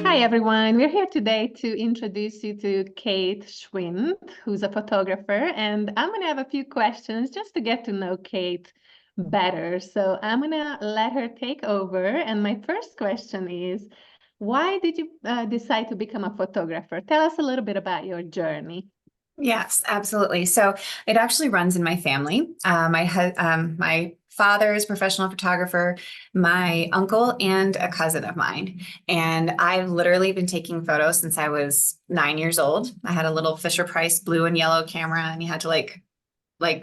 Hi, everyone. We're here today to introduce you to Kate Schwindt, who's a photographer, and I'm going to have a few questions just to get to know Kate better. So I'm going to let her take over. And my first question is, why did you decide to become a photographer? Tell us a little bit about your journey. Yes, absolutely. So it actually runs in my family. My father is a professional photographer, my uncle, and a cousin of mine. And I've literally been taking photos since I was 9 years old. I had a little Fisher Price blue and yellow camera, and you had to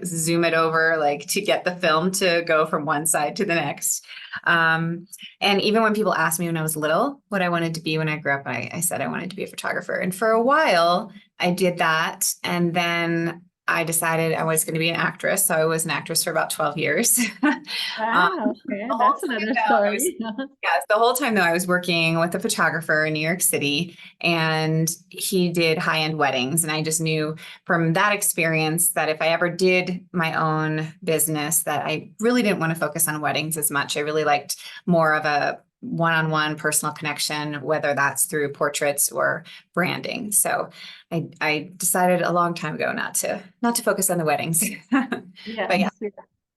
zoom it over to get the film to go from one side to the next. And even when people asked me when I was little what I wanted to be when I grew up, I said I wanted to be a photographer. And for a while I did that, and then I decided I was going to be an actress. So I was an actress for about 12 years. Wow, okay, The whole that's time another though, I was story. Yes, the whole time though, I was working with a photographer in New York City, and he did high-end weddings. And I just knew from that experience that if I ever did my own business, that I really didn't want to focus on weddings as much. I really liked more of a one-on-one personal connection, whether that's through portraits or branding. So I decided a long time ago not to focus on the weddings. But yeah. Yes. Yeah.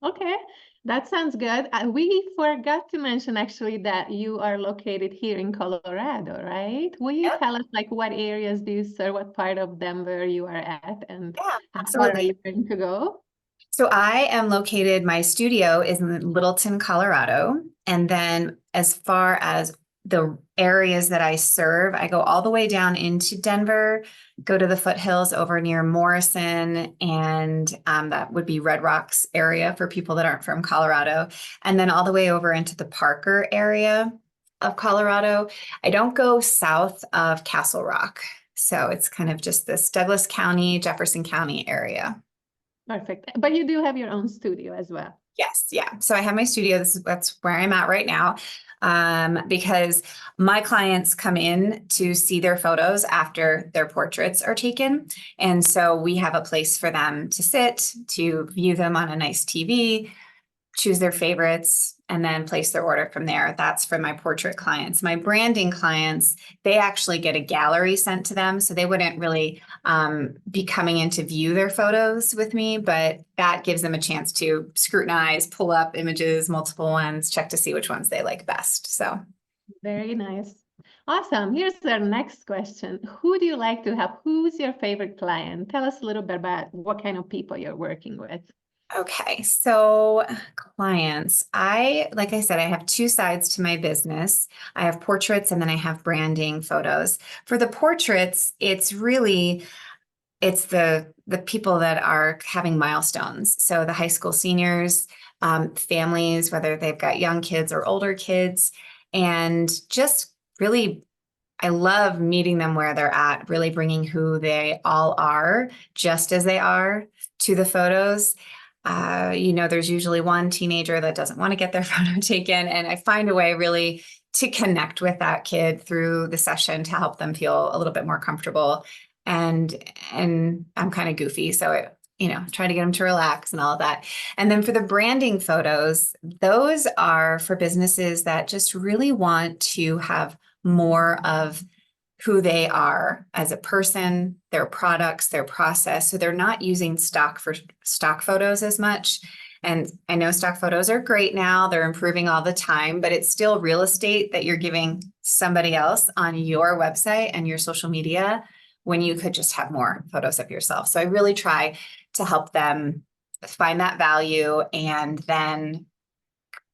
Okay, that sounds good. We forgot to mention actually that you are located here in Colorado, right? Will you Yep. tell us like what areas do you serve, what part of Denver you are at, and Yeah, how far are absolutely. you going to go? So I am located, my studio is in Littleton, Colorado. And then as far as the areas that I serve, I go all the way down into Denver, go to the foothills over near Morrison, and that would be Red Rocks area for people that aren't from Colorado, and then all the way over into the Parker area of Colorado. I don't go south of Castle Rock. So it's kind of just this Douglas County, Jefferson County area. Perfect. But you do have your own studio as well. Yes, yeah. So I have my studio. That's where I'm at right now, because my clients come in to see their photos after their portraits are taken. And so we have a place for them to sit, to view them on a nice TV, choose their favorites, and then place their order from there. That's for my portrait clients. My branding clients, they actually get a gallery sent to them. So they wouldn't really be coming in to view their photos with me, but that gives them a chance to scrutinize, pull up images, multiple ones, check to see which ones they like best. So Very nice. Awesome. Here's our next question. Who do you like to help? Who's your favorite client? Tell us a little bit about what kind of people you're working with. okay, so clients, like I said, I have two sides to my business. I have portraits and then I have branding photos. For the portraits, it's the people that are having milestones. So the high school seniors, families, whether they've got young kids or older kids, and just really I love meeting them where they're at, really bringing who they all are, just as they are, to the photos. There's usually one teenager that doesn't want to get their photo taken, and I find a way really to connect with that kid through the session to help them feel a little bit more comfortable. And I'm kind of goofy, so try to get them to relax and all of that. And then for the branding photos, those are for businesses that just really want to have more of who they are as a person, their products, their process. So they're not using stock photos as much. And I know stock photos are great now, they're improving all the time, but it's still real estate that you're giving somebody else on your website and your social media when you could just have more photos of yourself. So I really try to help them find that value and then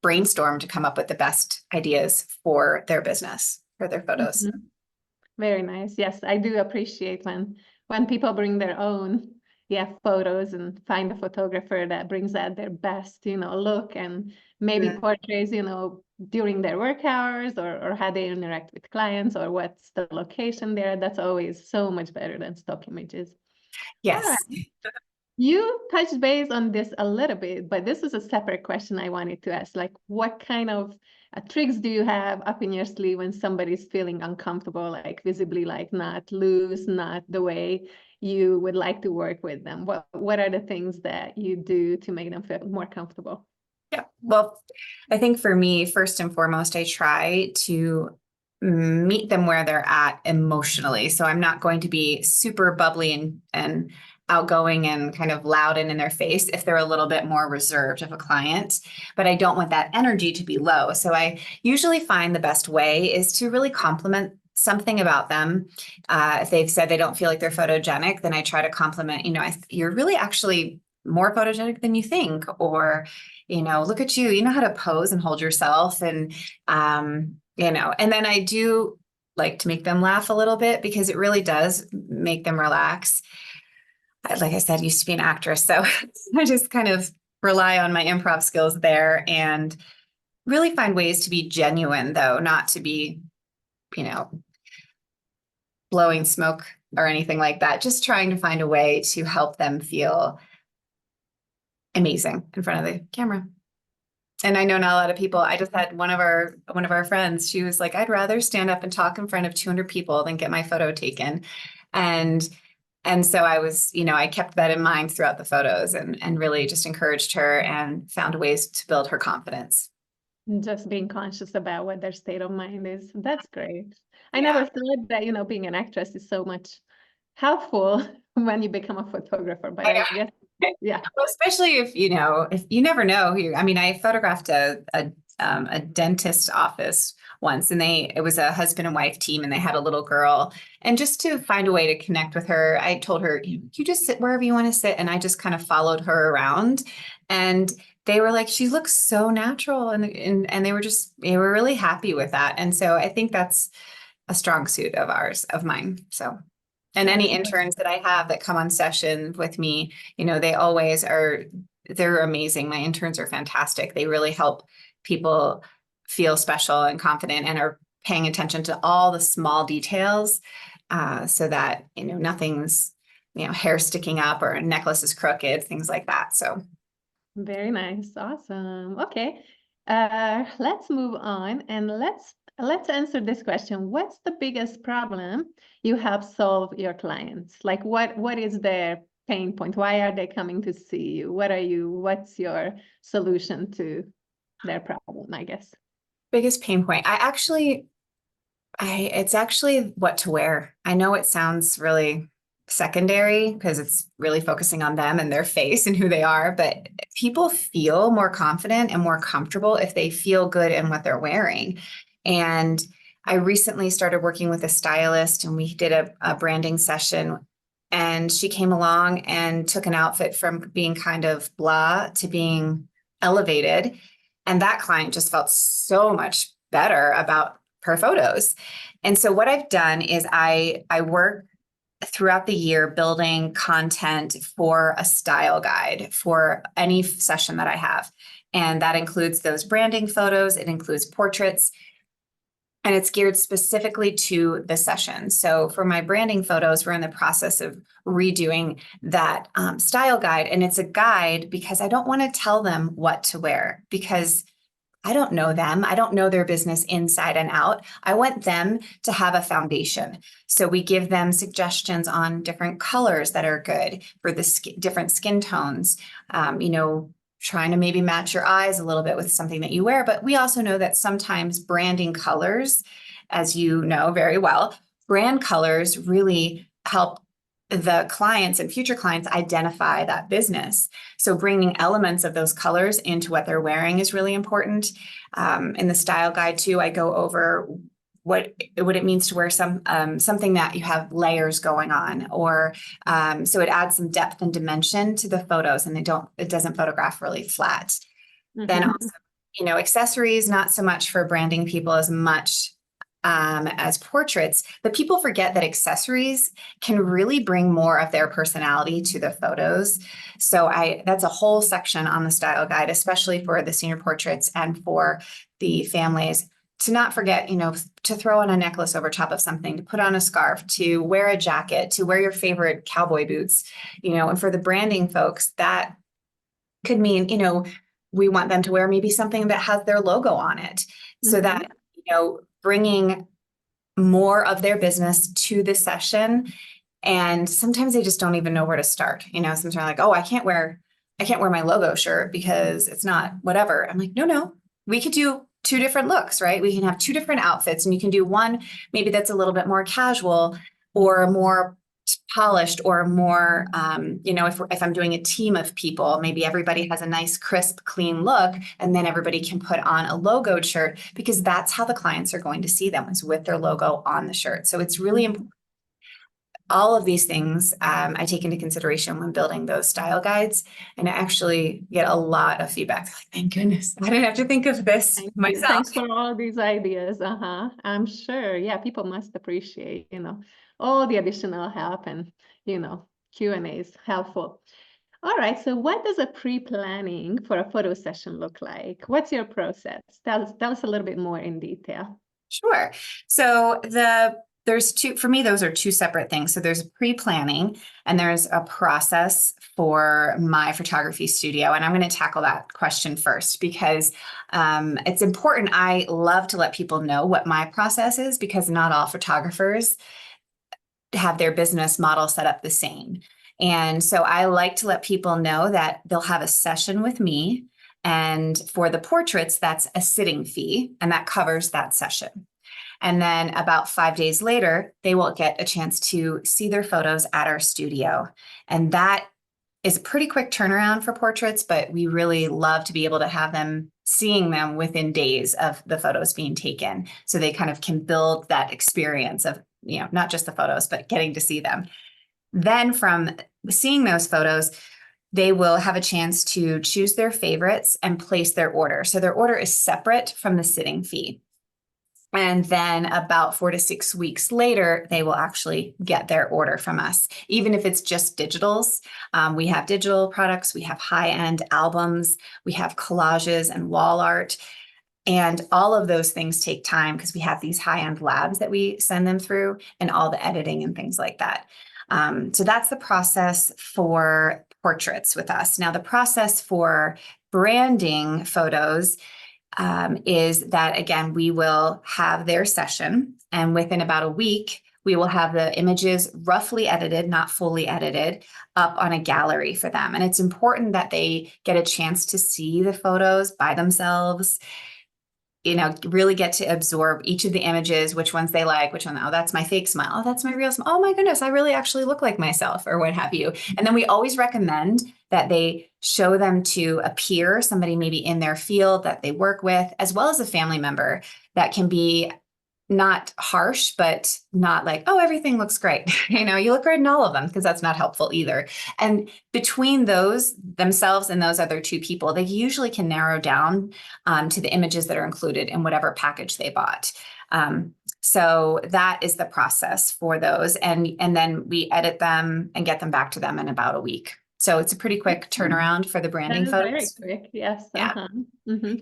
brainstorm to come up with the best ideas for their business, for their photos. Mhm. Very nice. Yes, I do appreciate when people bring their own, yeah, photos and find a photographer that brings out their best, look and maybe Yeah. portrays, during their work hours or how they interact with clients or what's the location there. That's always so much better than stock images. All Yes. right. You touched base on this a little bit, but this is a separate question I wanted to ask. Like, what kind of tricks do you have up in your sleeve when somebody's feeling uncomfortable, like visibly like not loose, not the way you would like to work with them? What are the things that you do to make them feel more comfortable? Yeah. Well, I think for me, first and foremost, I try to meet them where they're at emotionally. So I'm not going to be super bubbly and outgoing and kind of loud and in their face if they're a little bit more reserved of a client, but I don't want that energy to be low. So I usually find the best way is to really compliment something about them. If they've said they don't feel like they're photogenic, then I try to compliment, you're really actually more photogenic than you think, or look at you, you know how to pose and hold yourself. And, and then I do like to make them laugh a little bit because it really does make them relax. Like I said, used to be an actress. So I just kind of rely on my improv skills there and really find ways to be genuine, though, not to be, you know, blowing smoke or anything like that. Just trying to find a way to help them feel amazing in front of the camera. And I know not a lot of people. I just had one of our friends. She was like, "I'd rather stand up and talk in front of 200 people than get my photo taken." And so I was, I kept that in mind throughout the photos and really just encouraged her and found ways to build her confidence. Just being conscious about what their state of mind is. That's great. I Yeah. never thought that, being an actress is so much helpful when you become a photographer, but I I know. guess, yeah. Well, especially if you never know who I mean, I photographed a dentist office once, and it was a husband and wife team, and they had a little girl. And just to find a way to connect with her, I told her, you just sit wherever you want to sit. And I just kind of followed her around, and they were like, she looks so natural. And they were really happy with that. And so I think that's a strong suit of mine. So. And any That's interns that I have that come on session with me, they always they're amazing. My interns are fantastic. They really help people feel special and confident and are paying attention to all the small details, so that, nothing's, hair sticking up or a necklace is crooked, things like that. So very nice. Awesome. Okay. Let's move on and let's answer this question. What's the biggest problem you help solve your clients? Like what is their pain point? Why are they coming to see you? What's your solution to their problem, I guess? biggest pain point. It's actually what to wear. I know it sounds really secondary because it's really focusing on them and their face and who they are, but people feel more confident and more comfortable if they feel good in what they're wearing. And I recently started working with a stylist, and we did a branding session, and she came along and took an outfit from being kind of blah to being elevated. And that client just felt so much better about her photos. And so what I've done is I work throughout the year building content for a style guide for any session that I have. And that includes those branding photos, it includes portraits, and it's geared specifically to the session. So for my branding photos, we're in the process of redoing that style guide. And it's a guide because I don't want to tell them what to wear, because I don't know them. I don't know their business inside and out. I want them to have a foundation. So we give them suggestions on different colors that are good for the different skin tones, trying to maybe match your eyes a little bit with something that you wear. But we also know that sometimes branding colors, as you know very well, brand colors really help the clients and future clients identify that business. So bringing elements of those colors into what they're wearing is really important. In the style guide too, I go over what it means to wear something that you have layers going on, or so it adds some depth and dimension to the photos, and it doesn't photograph really flat. Then also, accessories, not so much for branding people as much as portraits, but people forget that accessories can really bring more of their personality to the photos. So that's a whole section on the style guide, especially for the senior portraits and for the families, to not forget, to throw on a necklace over top of something, to put on a scarf, to wear a jacket, to wear your favorite cowboy boots, and for the branding folks, that could mean, we want them to wear maybe something that has their logo on it, so that, bringing more of their business to the session. And sometimes they just don't even know where to start. Sometimes they're like, oh, I can't wear I can't wear my logo shirt because it's not whatever. I'm like, no, we could do two different looks, right? We can have two different outfits, and you can do one maybe that's a little bit more casual or more polished or more, if I'm doing a team of people, maybe everybody has a nice, crisp, clean look, and then everybody can put on a logoed shirt, because that's how the clients are going to see them, is with their logo on the shirt. So it's really important. All of these things I take into consideration when building those style guides, and I actually get a lot of feedback. Like, thank goodness, I didn't have to think of this myself. Thanks for all these ideas. I'm sure. Yeah, people must appreciate, all the additional help, and, Q&A is helpful. All right. So what does a pre-planning for a photo session look like? What's your process? Tell us a little bit more in detail. Sure. So there's two, for me, those are two separate things. So there's pre-planning and there's a process for my photography studio. And I'm going to tackle that question first, because it's important. I love to let people know what my process is, because not all photographers have their business model set up the same. And so I like to let people know that they'll have a session with me. And for the portraits, that's a sitting fee, and that covers that session. And then about 5 days later, they will get a chance to see their photos at our studio. And that is a pretty quick turnaround for portraits, but we really love to be able to have them seeing them within days of the photos being taken. So they kind of can build that experience of, not just the photos, but getting to see them. Then from seeing those photos, they will have a chance to choose their favorites and place their order. So their order is separate from the sitting fee. And then about 4 to 6 weeks later, they will actually get their order from us, even if it's just digitals. We have digital products, we have high-end albums, we have collages and wall art. And all of those things take time, because we have these high-end labs that we send them through, and all the editing and things like that. So that's the process for portraits with us. Now, the process for branding photos is that, again, we will have their session, and within about a week, we will have the images roughly edited, not fully edited, up on a gallery for them. And it's important that they get a chance to see the photos by themselves, really get to absorb each of the images, which ones they like, which one, oh, that's my fake smile. Oh, that's my real smile. Oh my goodness, I really actually look like myself, or what have you. And then we always recommend that they show them to a peer, somebody maybe in their field that they work with, as well as a family member that can be not harsh, but not like, oh, everything looks great. You look great in all of them, because that's not helpful either. And between those themselves and those other two people, they usually can narrow down to the images that are included in whatever package they bought. So that is the process for those. And then we edit them and get them back to them in about a week. So it's a pretty quick turnaround for the branding photos. Very quick, yes. Yeah.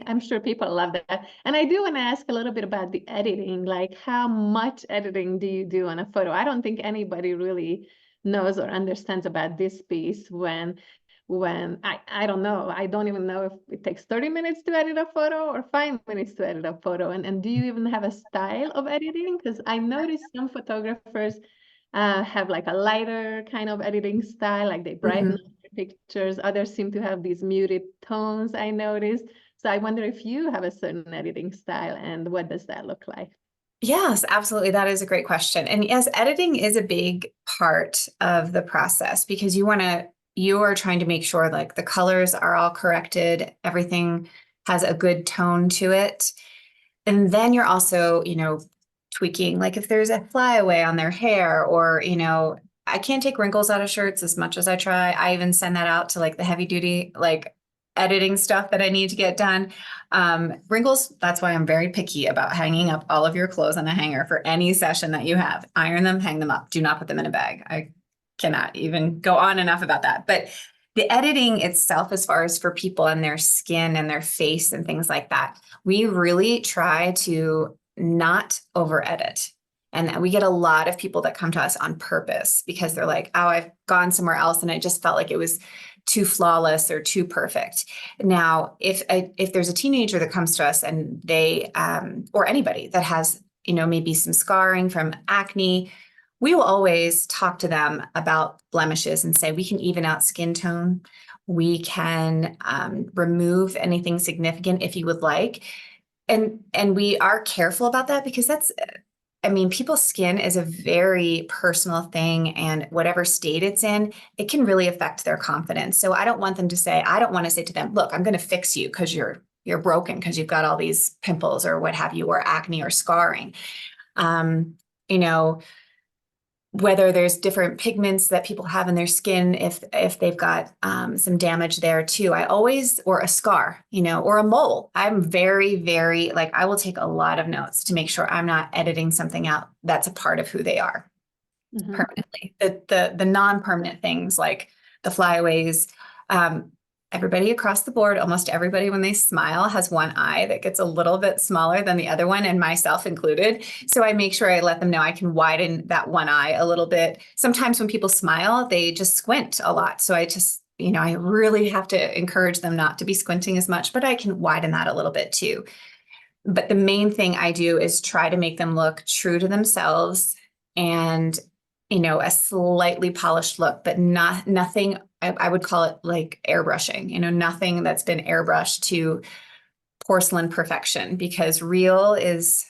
I'm sure people love that. And I do want to ask a little bit about the editing, like how much editing do you do on a photo? I don't think anybody really knows or understands about this piece when I don't know. I don't even know if it takes 30 minutes to edit a photo or 5 minutes to edit a photo. And do you even have a style of editing? Because I noticed some photographers have like a lighter kind of editing style, like they brighten up their pictures. Others seem to have these muted tones, I noticed. So I wonder if you have a certain editing style, and what does that look like? Yes, absolutely. That is a great question. And yes, editing is a big part of the process, because you are trying to make sure like the colors are all corrected, everything has a good tone to it. And then you're also, tweaking, like if there's a flyaway on their hair, or, I can't take wrinkles out of shirts as much as I try. I even send that out to like the heavy duty, like editing stuff that I need to get done. Wrinkles, that's why I'm very picky about hanging up all of your clothes on a hanger for any session that you have. Iron them, hang them up. Do not put them in a bag. I cannot even go on enough about that. But the editing itself, as far as for people and their skin and their face and things like that, we really try to not over edit. And we get a lot of people that come to us on purpose, because they're like, oh, I've gone somewhere else and I just felt like it was too flawless or too perfect. Now, if there's a teenager that comes to us and they, or anybody that has, maybe some scarring from acne, we will always talk to them about blemishes and say, we can even out skin tone. We can remove anything significant if you would like. And we are careful about that because I mean, people's skin is a very personal thing, and whatever state it's in, it can really affect their confidence. So I don't want them to say, I don't want to say to them, look, I'm going to fix you because you're broken because you've got all these pimples or what have you, or acne or scarring. You know, whether there's different pigments that people have in their skin, if they've got some damage there too. I always, or a scar, or a mole. I'm very, very, like, I will take a lot of notes to make sure I'm not editing something out that's a part of who they are permanently. The non-permanent things like the flyaways, everybody across the board, almost everybody when they smile has one eye that gets a little bit smaller than the other one, and myself included. So I make sure I let them know I can widen that one eye a little bit. Sometimes when people smile, they just squint a lot. So I just, I really have to encourage them not to be squinting as much, but I can widen that a little bit too. But the main thing I do is try to make them look true to themselves and, a slightly polished look, but nothing, I would call it like airbrushing, nothing that's been airbrushed to porcelain perfection, because real is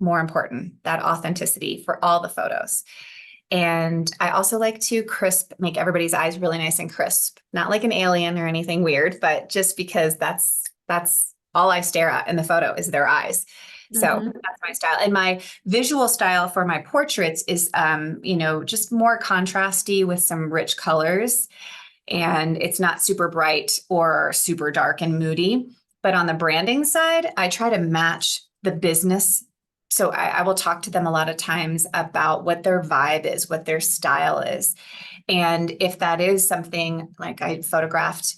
more important, that authenticity for all the photos. And I also like to make everybody's eyes really nice and crisp, not like an alien or anything weird, but just because that's all I stare at in the photo is their eyes. So that's my style. And my visual style for my portraits is, just more contrasty with some rich colors. And it's not super bright or super dark and moody. But on the branding side, I try to match the business. So I will talk to them a lot of times about what their vibe is, what their style is. And if that is something like I photographed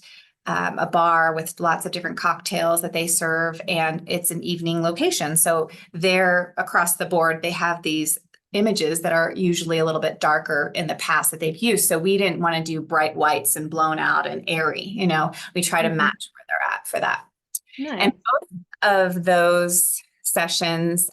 a bar with lots of different cocktails that they serve, and it's an evening location. So they're across the board, they have these images that are usually a little bit darker in the past that they've used. So we didn't want to do bright whites and blown out and airy, we try to match where they're at for that. Nice. And both of those sessions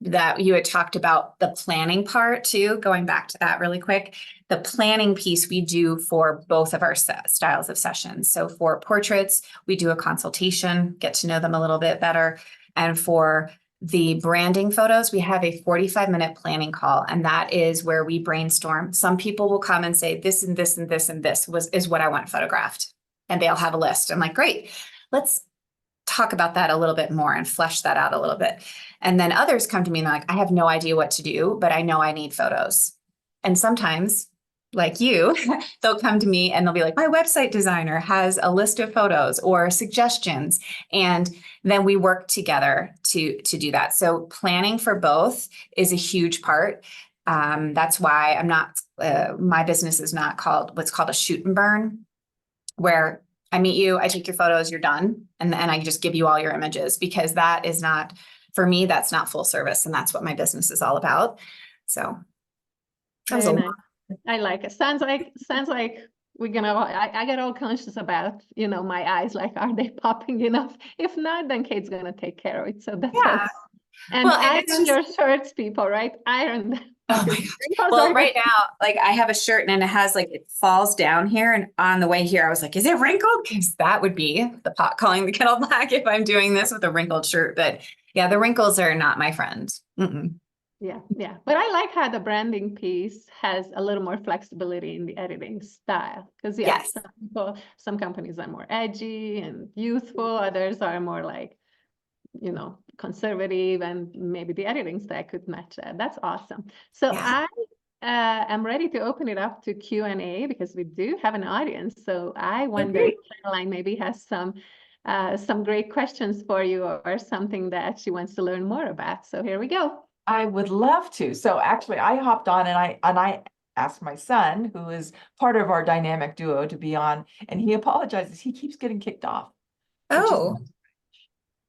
that you had talked about, the planning part too, going back to that really quick, the planning piece we do for both of our styles of sessions. So for portraits, we do a consultation, get to know them a little bit better. And for the branding photos, we have a 45-minute planning call, and that is where we brainstorm. Some people will come and say, this and this and this and this is what I want photographed. And they'll have a list. I'm like, great, let's talk about that a little bit more and flesh that out a little bit. And then others come to me and they're like, I have no idea what to do, but I know I need photos. And sometimes, like you, they'll come to me and they'll be like, my website designer has a list of photos or suggestions. And then we work together to do that. So planning for both is a huge part. That's why my business is not called what's called a shoot and burn, where I meet you, I take your photos, you're done. And then I just give you all your images, because that is not, for me, that's not full service. And that's what my business is all about. So that was a lot. I like it. Sounds like we're gonna, I get all conscious about, my eyes, like, are they popping enough? If not, then Kate's gonna take care of it. So that's Yeah. and well, iron your shirts, people, right? Iron them. Oh my God. Well, right now, like, I have a shirt and it has, like, it falls down here, and on the way here, I was like, is it wrinkled? Because that would be the pot calling the kettle black if I'm doing this with a wrinkled shirt. But yeah, the wrinkles are not my friend. Yeah. But I like how the branding piece has a little more flexibility in the editing style. Because Yes. Some companies are more edgy and youthful, others are more like, conservative, and maybe the editing style could match that. That's awesome. So yeah. I am ready to open it up to Q&A, because we do have an audience. So I wonder if Caroline maybe has some great questions for you, or something that she wants to learn more about. So here we go. I would love to. So actually I hopped on and I asked my son, who is part of our dynamic duo, to be on, and he apologizes. He keeps getting kicked off. Oh,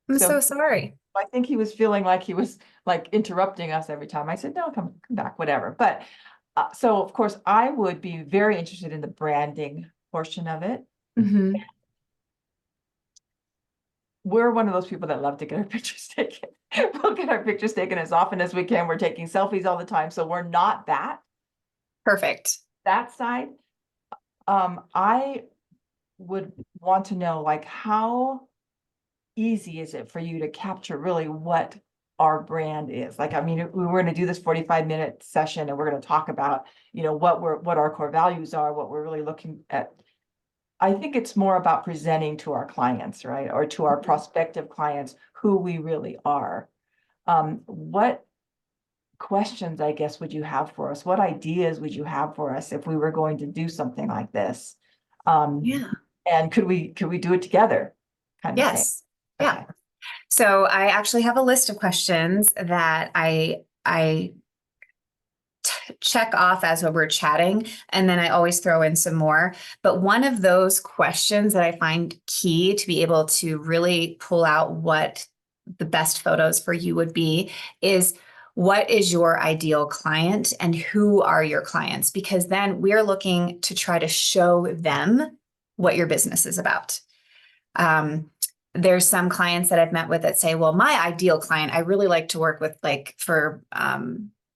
I'm so sorry. I think he was feeling like he was like interrupting us every time. I said, no, come back, whatever. But so of course I would be very interested in the branding portion of it. We're one of those people that love to get our pictures taken. We'll get our pictures taken as often as we can. We're taking selfies all the time. So we're not that. Perfect. That side. I would want to know, like, how easy is it for you to capture really what our brand is? Like, I mean, if we were going to do this 45-minute session and we're going to talk about, what our core values are, what we're really looking at. I think it's more about presenting to our clients, right? Or to our prospective clients who we really are. What questions, I guess, would you have for us? What ideas would you have for us if we were going to do something like this? Yeah. And could we do it together, kind of thing? Yes. Yeah. Okay. So I actually have a list of questions that I check off as we're chatting, and then I always throw in some more. But one of those questions that I find key to be able to really pull out what the best photos for you would be is, what is your ideal client and who are your clients? Because then we're looking to try to show them what your business is about. There's some clients that I've met with that say, well, my ideal client, I really like to work with, like for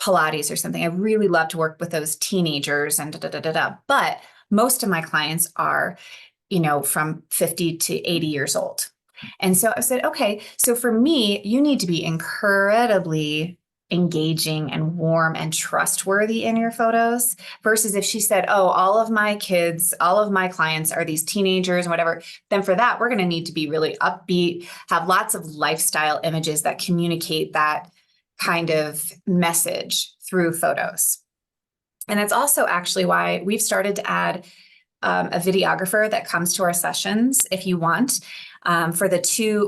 Pilates or something. I really love to work with those teenagers and da, da, da, da, da. But most of my clients are, from 50 to 80 years old. And so I said, okay, so for me, you need to be incredibly engaging and warm and trustworthy in your photos, versus if she said, oh, all of my kids, all of my clients are these teenagers and whatever, then for that, we're going to need to be really upbeat, have lots of lifestyle images that communicate that kind of message through photos. And it's also actually why we've started to add a videographer that comes to our sessions if you want. For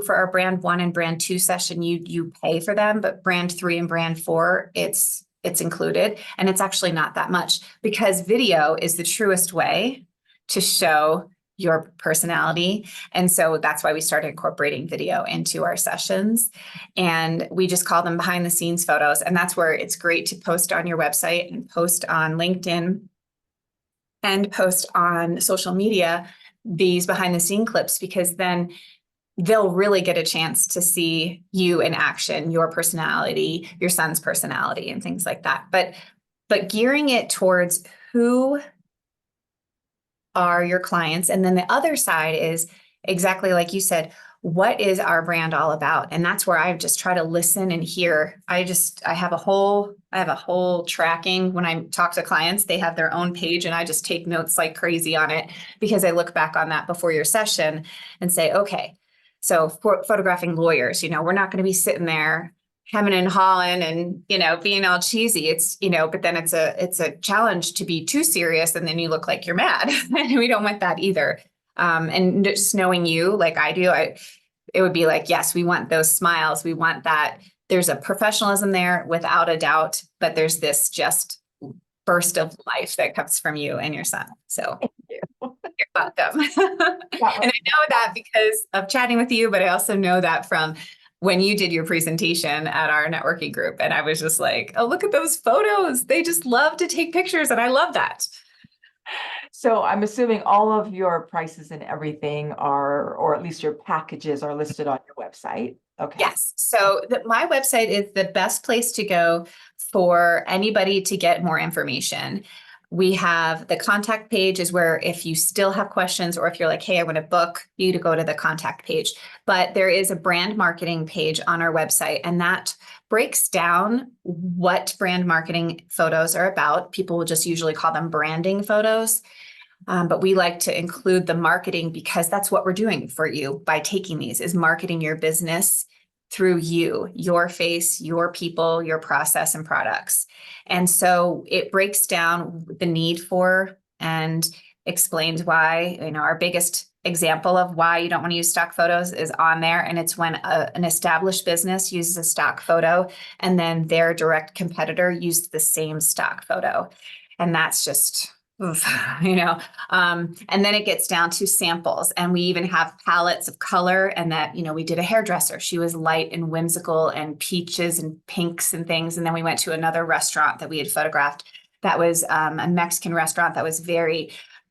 our brand 1 and brand 2 session, you pay for them, but brand 3 and brand 4, it's included. And it's actually not that much, because video is the truest way to show your personality. And so that's why we started incorporating video into our sessions. And we just call them behind the scenes photos. And that's where it's great to post on your website and post on LinkedIn and post on social media these behind the scene clips, because then they'll really get a chance to see you in action, your personality, your son's personality, and things like that. But gearing it towards who are your clients. And then the other side is exactly like you said, what is our brand all about? And that's where I just try to listen and hear. I have a whole tracking. When I talk to clients, they have their own page, and I just take notes like crazy on it, because I look back on that before your session and say, okay, so for photographing lawyers, we're not going to be sitting there hemming and hawing and, being all cheesy. It's, but then it's a challenge to be too serious, and then you look like you're mad. And we don't want that either. And just knowing you like I do, it would be like, yes, we want those smiles. We want that. There's a professionalism there without a doubt, but there's this just burst of life that comes from you and your son. So you're welcome. And I know that because of chatting with you, but I also know that from when you did your presentation at our networking group. And I was just like, oh, look at those photos. They just love to take pictures. And I love that. So I'm assuming all of your prices and everything are, or at least your packages are listed on your website. Okay. Yes. So my website is the best place to go for anybody to get more information. We have the contact page is where if you still have questions, or if you're like, hey, I want to book you, to go to the contact page. But there is a brand marketing page on our website, and that breaks down what brand marketing photos are about. People will just usually call them branding photos. But we like to include the marketing, because that's what we're doing for you by taking these, is marketing your business through you, your face, your people, your process and products. And so it breaks down the need for and explains why, our biggest example of why you don't want to use stock photos is on there. And it's when an established business uses a stock photo and then their direct competitor used the same stock photo. And that's just, oof, and then it gets down to samples, and we even have palettes of color. And that, we did a hairdresser. She was light and whimsical and peaches and pinks and things. And then we went to another restaurant that we had photographed. That was a Mexican restaurant that was very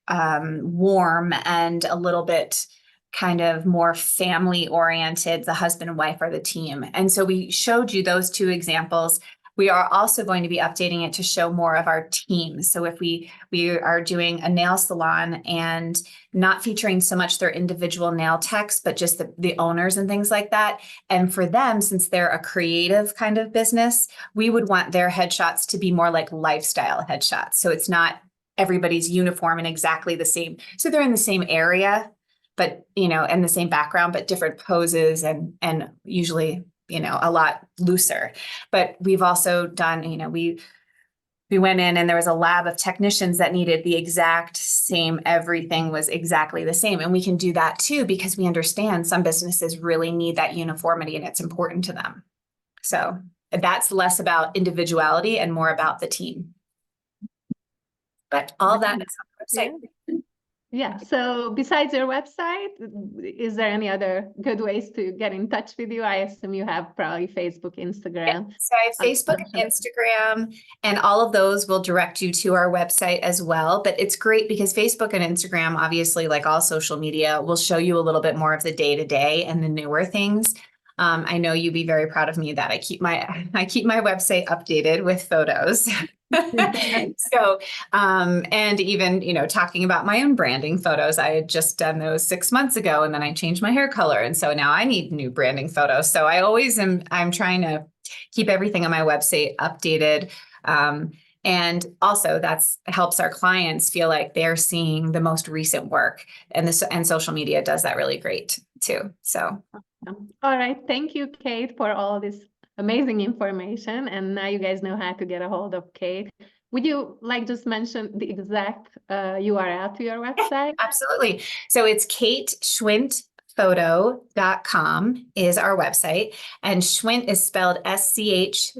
warm and a little bit kind of more family oriented. The husband and wife are the team. And so we showed you those two examples. We are also going to be updating it to show more of our team. So if we are doing a nail salon and not featuring so much their individual nail techs, but just the owners and things like that. And for them, since they're a creative kind of business, we would want their headshots to be more like lifestyle headshots. So it's not everybody's uniform and exactly the same. So they're in the same area, but, you know, and the same background, but different poses and usually, you know, a lot looser. But we've also done, you know, we went in and there was a lab of technicians that needed the exact same, everything was exactly the same. And we can do that too, because we understand some businesses really need that uniformity and it's important to them. So that's less about individuality and more about the team. But all that is on the website. Yeah. So besides your website, is there any other good ways to get in touch with you? I assume you have probably Facebook, Instagram. So I have Facebook and Instagram, and all of those will direct you to our website as well. But it's great because Facebook and Instagram, obviously, like all social media, will show you a little bit more of the day-to-day and the newer things. I know you'd be very proud of me that I keep my website updated with photos. So, and even, you know, talking about my own branding photos, I had just done those 6 months ago and then I changed my hair color. And so now I need new branding photos. So I'm trying to keep everything on my website updated. And also that's helps our clients feel like they're seeing the most recent work, and social media does that really great too. So. All right. Thank you, Kate, for all this amazing information. And now you guys know how to get a hold of Kate. Would you like just mention the exact URL to your website? Absolutely. So it's KateSchwindtPhoto.com is our website. And Schwindt is spelled SCHWINDT.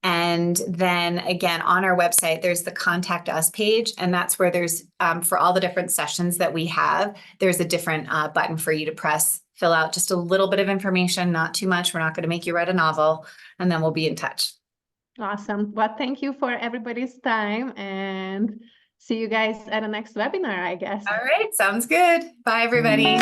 And then again, on our website, there's the contact us page. And that's where there's, for all the different sessions that we have, there's a different button for you to press, fill out just a little bit of information, not too much. We're not going to make you write a novel, and then we'll be in touch. Awesome. Well, thank you for everybody's time, and see you guys at the next webinar, I guess. All right. Sounds good. Bye, everybody.